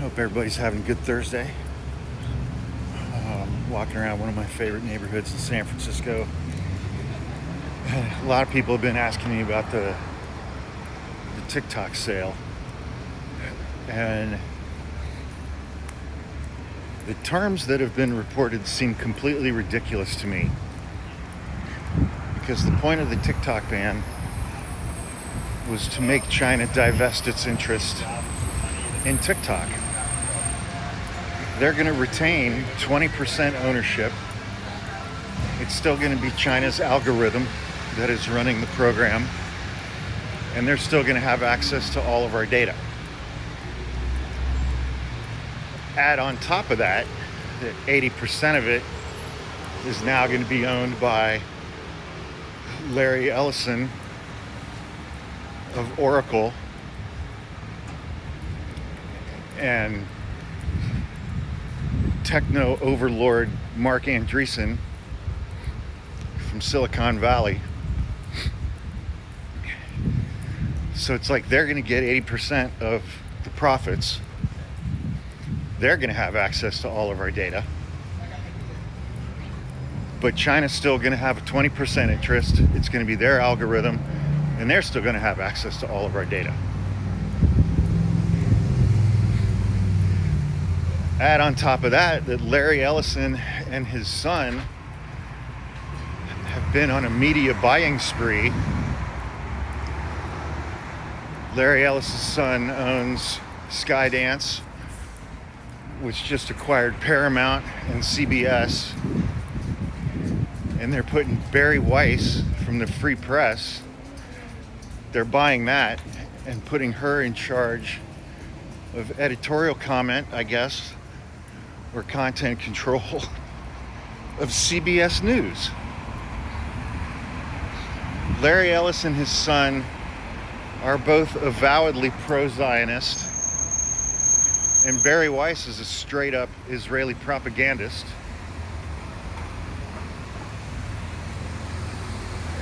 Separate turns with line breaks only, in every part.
Hope everybody's having a good Thursday. Walking around one of my favorite neighborhoods in San Francisco. A lot of people have been asking me about the TikTok sale. And the terms that have been reported seem completely ridiculous to me. Because the point of the TikTok ban was to make China divest its interest in TikTok. They're going to retain 20% ownership. It's still going to be China's algorithm that is running the program, and they're still going to have access to all of our data. Add on top of that, that 80% of it is now going to be owned by Larry Ellison of Oracle and techno overlord Marc Andreessen from Silicon Valley. So it's like they're going to get 80% of the profits. They're going to have access to all of our data. But China's still going to have a 20% interest. It's going to be their algorithm, and they're still going to have access to all of our data. Add on top of that Larry Ellison and his son have been on a media buying spree. Larry Ellison's son owns Skydance, which just acquired Paramount and CBS. And they're putting Barry Weiss from the Free Press, they're buying that and putting her in charge of editorial comment, I guess, or content control of CBS News. Larry Ellison and his son are both avowedly pro-Zionist, and Barry Weiss is a straight-up Israeli propagandist.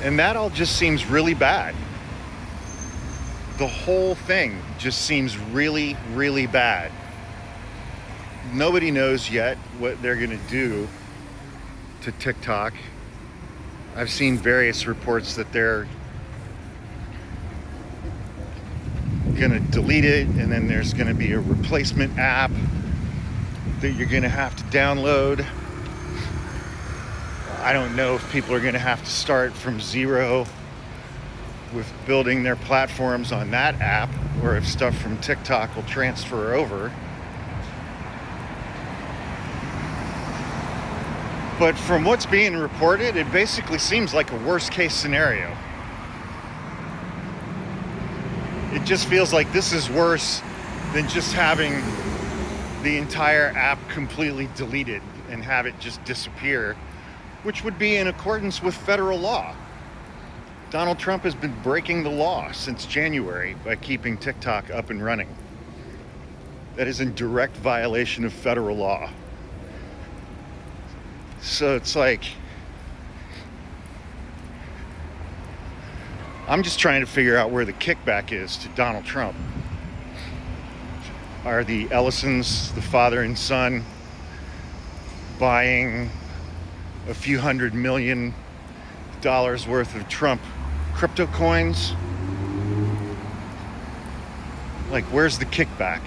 And that all just seems really bad. The whole thing just seems really, really bad. Nobody knows yet what they're going to do to TikTok. I've seen various reports that they're going to delete it, and then there's going to be a replacement app that you're going to have to download. I don't know if people are going to have to start from zero with building their platforms on that app, or if stuff from TikTok will transfer over. But from what's being reported, it basically seems like a worst case scenario. It just feels like this is worse than just having the entire app completely deleted and have it just disappear, which would be in accordance with federal law. Donald Trump has been breaking the law since January by keeping TikTok up and running. That is in direct violation of federal law. So it's like, I'm just trying to figure out where the kickback is to Donald Trump. Are the Ellisons, the father and son, buying a few $100 million worth of Trump crypto coins? Like, where's the kickback?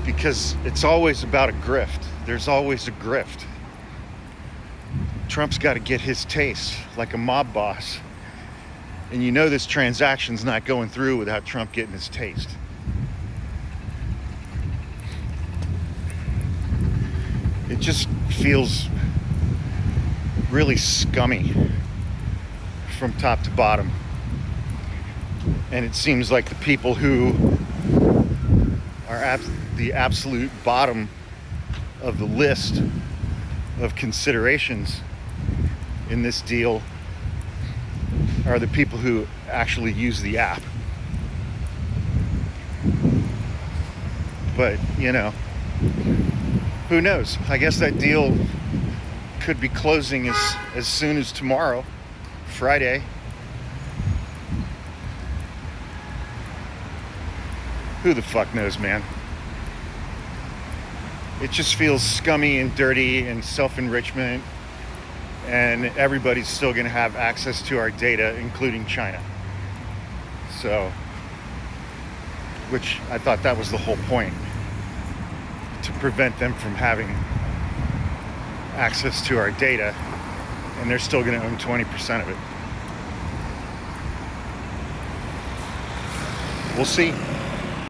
Because it's always about a grift. There's always a grift. Trump's got to get his taste like a mob boss. And you know this transaction's not going through without Trump getting his taste. It just feels really scummy from top to bottom. And it seems like the people who are at the absolute bottom of the list of considerations in this deal are the people who actually use the app. But, you know, who knows? I guess that deal could be closing as soon as tomorrow, Friday. Who the fuck knows, man? It just feels scummy and dirty and self-enrichment, and everybody's still going to have access to our data, including China. So, which I thought that was the whole point, to prevent them from having access to our data, and they're still going to own 20% of it. We'll see.